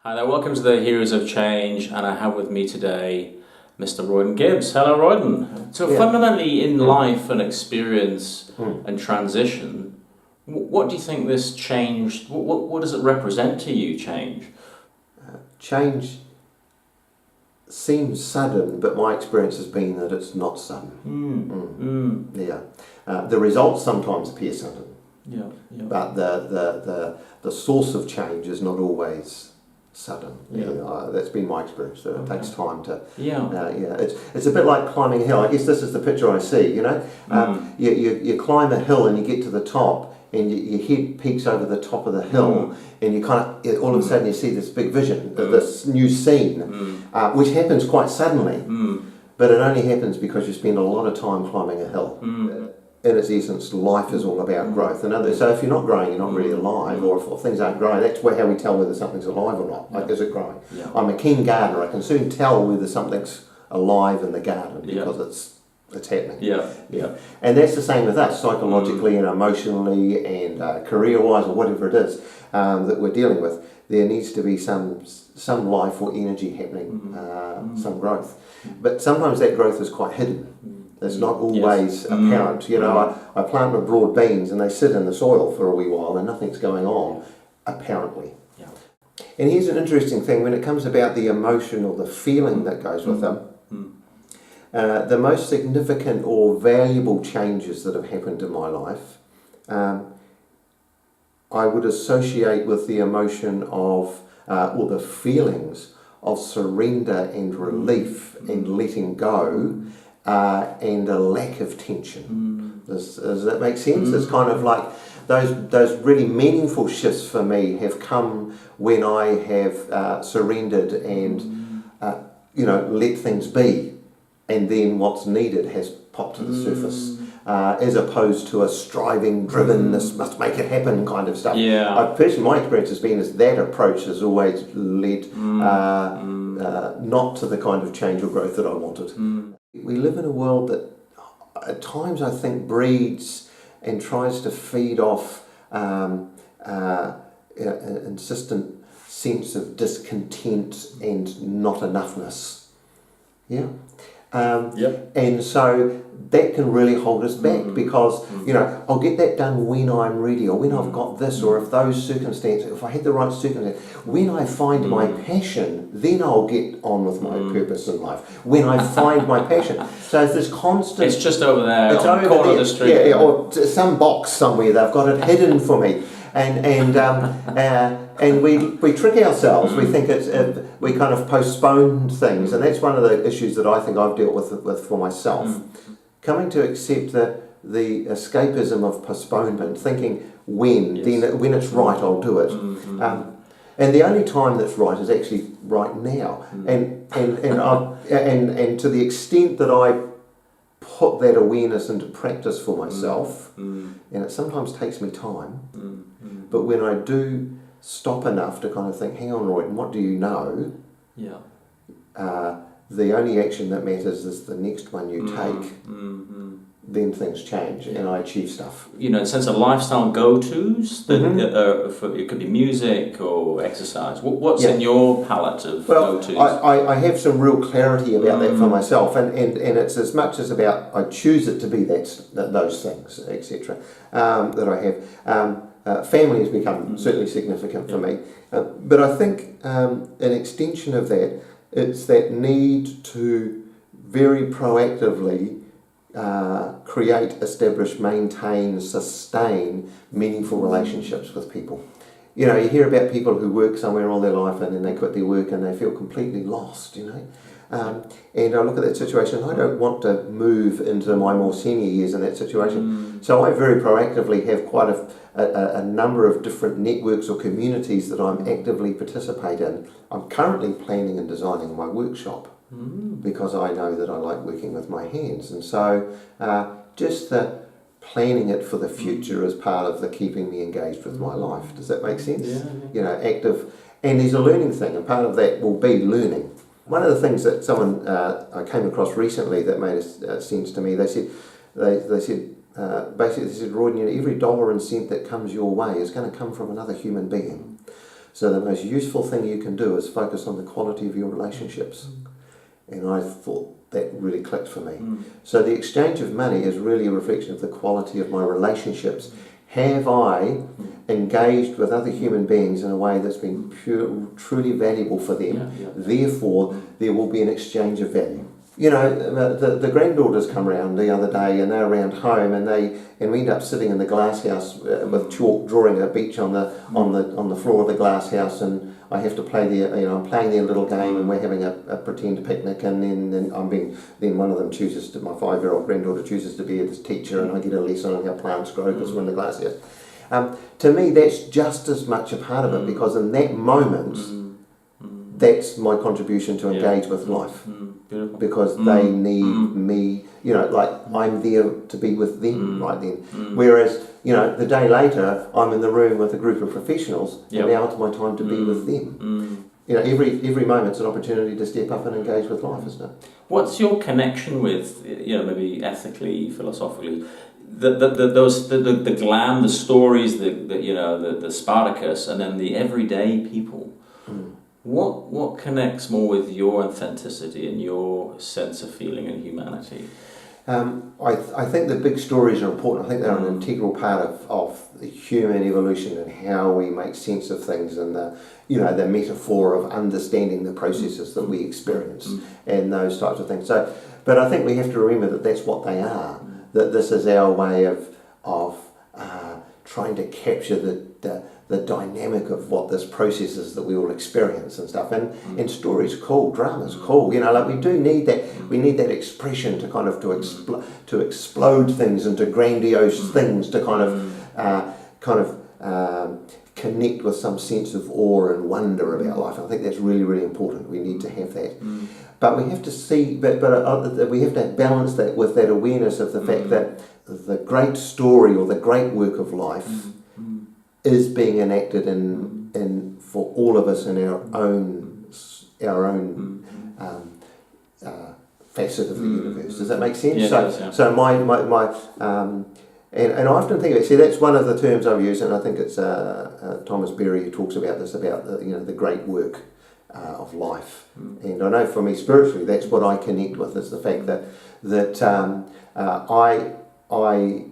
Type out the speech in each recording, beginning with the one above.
Hi there, welcome to the Heroes of Change, and I have with me today Mr. Roydon Gibbs. Hello, Roydon. So fundamentally in life and experience and transition, what do you think this change, what does it represent to you, change? Change seems sudden, but my experience has been that it's not sudden. The results sometimes appear sudden, but the source of change is not always sudden. That's been my experience. It takes time to. It's a bit like climbing a hill. I guess this is the picture I see. You climb a hill and you get to the top, and your head peeks over the top of the hill, and you kind of all of a sudden you see this big vision, this new scene, which happens quite suddenly. But it only happens because you spend a lot of time climbing a hill. In its essence, life is all about growth. So if you're not growing, you're not really alive, or if things aren't growing, that's how we tell whether something's alive or not. Like, is it growing? I'm a keen gardener. I can soon tell whether something's alive in the garden because it's happening. And that's the same with us, psychologically and emotionally and career-wise or whatever it is that we're dealing with. There needs to be some life or energy happening, some growth. But sometimes that growth is quite hidden. It's not always apparent. I plant my broad beans and they sit in the soil for a wee while and nothing's going on, apparently. And here's an interesting thing, when it comes about the emotion or the feeling that goes with them, the most significant or valuable changes that have happened in my life, I would associate with the emotion of, or the feelings of surrender and relief and letting go, and a lack of tension. Does that make sense? It's kind of like those really meaningful shifts for me have come when I have surrendered and let things be, and then what's needed has popped to the surface, as opposed to a striving, driven, this must make it happen kind of stuff. Personally, my experience has been is that approach has always led not to the kind of change or growth that I wanted. We live in a world that at times I think breeds and tries to feed off an insistent sense of discontent and not enoughness. And so that can really hold us back because, I'll get that done when I'm ready or when I've got this or if those circumstances, if I had the right circumstances, when I find my passion, then I'll get on with my purpose in life. When I find my passion. So it's this constant... It's just over there, it's on the corner of the street. Or some box somewhere, they've got it hidden for me. And we trick ourselves. We think we kind of postpone things, and that's one of the issues that I think I've dealt with for myself. Coming to accept the escapism of postponement, thinking when it's right, I'll do it. And the only time that's right is actually right now. And to the extent that I put that awareness into practice for myself, and it sometimes takes me time, but when I do stop enough to kind of think, hang on, Roydon, what do you know? The only action that matters is the next one you take. Then things change and I achieve stuff. In a sense of lifestyle go-tos, it could be music or exercise. What's in your palette of go-tos? I have some real clarity about that for myself, and it's as much as about I choose it to be those things, etc. That I have. Family has become certainly significant for me, but I think an extension of that, it's that need to very proactively create, establish, maintain, sustain meaningful relationships with people. You hear about people who work somewhere all their life and then they quit their work and they feel completely lost, And I look at that situation, I don't want to move into my more senior years in that situation. So I very proactively have quite a number of different networks or communities that I'm actively participate in. I'm currently planning and designing my workshop because I know that I like working with my hands. And so just the planning it for the future is part of the keeping me engaged with my life. Does that make sense? Active. And there's a learning thing, and part of that will be learning. One of the things that someone I came across recently that made sense to me, they said, basically, Roydon, every dollar and cent that comes your way is going to come from another human being. So the most useful thing you can do is focus on the quality of your relationships. And I thought that really clicked for me. So the exchange of money is really a reflection of the quality of my relationships. Have I engaged with other human beings in a way that's been truly valuable for them? Therefore, there will be an exchange of value. You know, the granddaughters come round the other day, and they're around home, and we end up sitting in the glass house with chalk, drawing a beach on the floor of the glass house, and I have to play I'm playing their little game, and we're having a pretend picnic, and then one of them chooses to, my 5-year-old granddaughter chooses to be a teacher, and I get a lesson on how plants grow because we're in the glass house. To me, that's just as much a part of it, because in that moment, that's my contribution to engage with life. Beautiful. Because they need me, like I'm there to be with them right then. Whereas, the day later, I'm in the room with a group of professionals, and now it's my time to be with them. Every moment's an opportunity to step up and engage with life, isn't it? What's your connection with, maybe ethically, philosophically, the glam, the stories, the Spartacus, and then the everyday people? What connects more with your authenticity and your sense of feeling and humanity? I think the big stories are important. I think they're an integral part of the human evolution and how we make sense of things, and the metaphor of understanding the processes that we experience and those types of things. So, but I think we have to remember that that's what they are. That this is our way of trying to capture the dynamic of what this process is that we all experience and stuff. And story's cool, drama's cool. We do need that. We need that expression to kind of to explode things into grandiose things, to kind of connect with some sense of awe and wonder about life. I think that's really, really important. We need to have that. But we have to see, but we have to balance that with that awareness of the fact that the great story or the great work of life is being enacted in for all of us in our own facet of the universe. Does that make sense? Yeah, so, it does, yeah. So my and I often think about, that's one of the terms I've used, and I think it's Thomas Berry who talks about this, about the great work of life. And I know for me spiritually, that's what I connect with, is the fact that I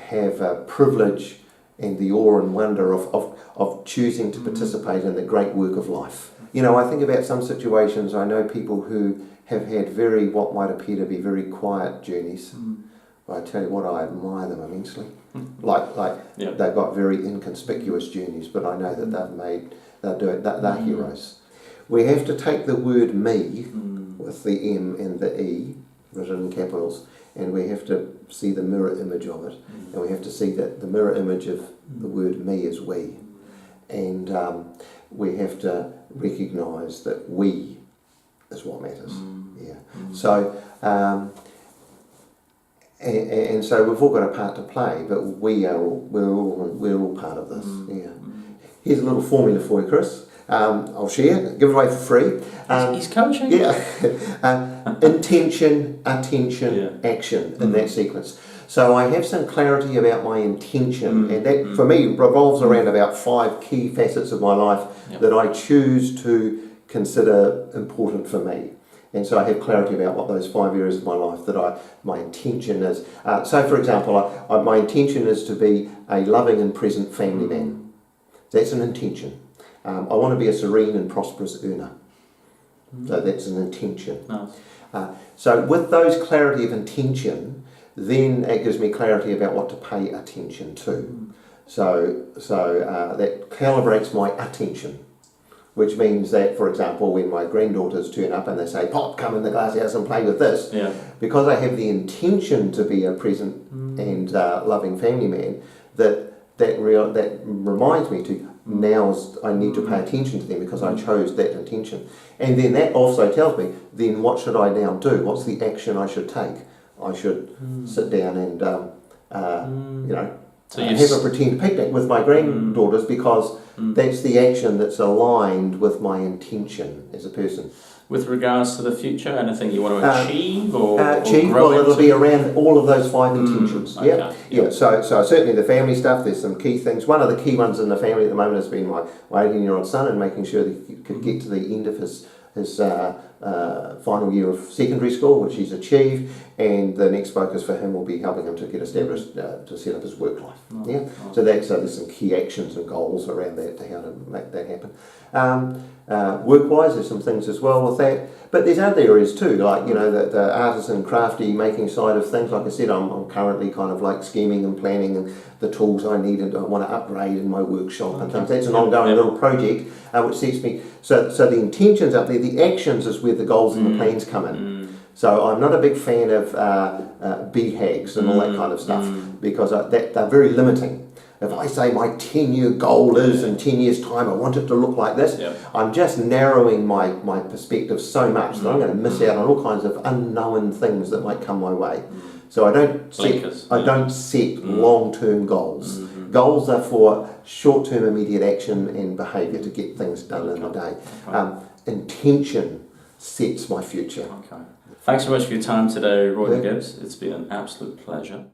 have a privilege and the awe and wonder of choosing to participate in the great work of life. I think about some situations. I know people who have had what might appear to be very quiet journeys. But I tell you what, I admire them immensely. They've got very inconspicuous journeys, but I know that they're heroes. We have to take the word me with the M and the E written in capitals, and we have to see the mirror image of it, and we have to see that the mirror image of the word me is we, and we have to recognise that we is what matters. So and so we've all got a part to play, but we're all part of this. Here's a little formula for you, Chris. I'll share, give it away for free. He's coaching? Intention, attention, action in that sequence. So I have some clarity about my intention, and that for me revolves around about 5 key facets of my life that I choose to consider important for me. And so I have clarity about what those 5 areas of my life that my intention is. So for example, my intention is to be a loving and present family man. That's an intention. I want to be a serene and prosperous earner. So that's an intention. Nice. So with those clarity of intention, then it gives me clarity about what to pay attention to. So that calibrates my attention, which means that, for example, when my granddaughters turn up and they say, "Pop, come in the glass house and play with this," because I have the intention to be a present and loving family man, that reminds me to I need to pay attention to them because I chose that intention. And then that also tells me, then what should I now do? What's the action I should take? I should sit down and have a pretend picnic with my granddaughters because that's the action that's aligned with my intention as a person. with regards to the future? Anything you want to achieve or well, it'll be around all of those 5 intentions. Okay. Yeah. So certainly the family stuff. There's some key things. One of the key ones in the family at the moment has been my 18-year-old son, and making sure that he could get to the end of his final year of secondary school, which he's achieved, and the next focus for him will be helping him to get established to set up his work life. So there's some key actions and goals around that to how to make that happen. Work-wise, there's some things as well with that, but there's other areas too, like the artisan, crafty making side of things. Like I said, I'm currently kind of like scheming and planning and the tools I need and I want to upgrade in my workshop and things. That's an ongoing little project which sets me. So the intentions up there, the actions is where the goals and the plans come in. So I'm not a big fan of BHAGs and all that kind of stuff because they're very limiting. If I say my 10-year goal is in 10 years' time, I want it to look like this, I'm just narrowing my perspective so much that I'm going to miss out on all kinds of unknown things that might come my way. So I don't set long-term goals. Goals are for short-term immediate action and behaviour to get things done in the day. Intention sets my future. Thanks so much for your time today, Roydon Gibbs. It's been an absolute pleasure.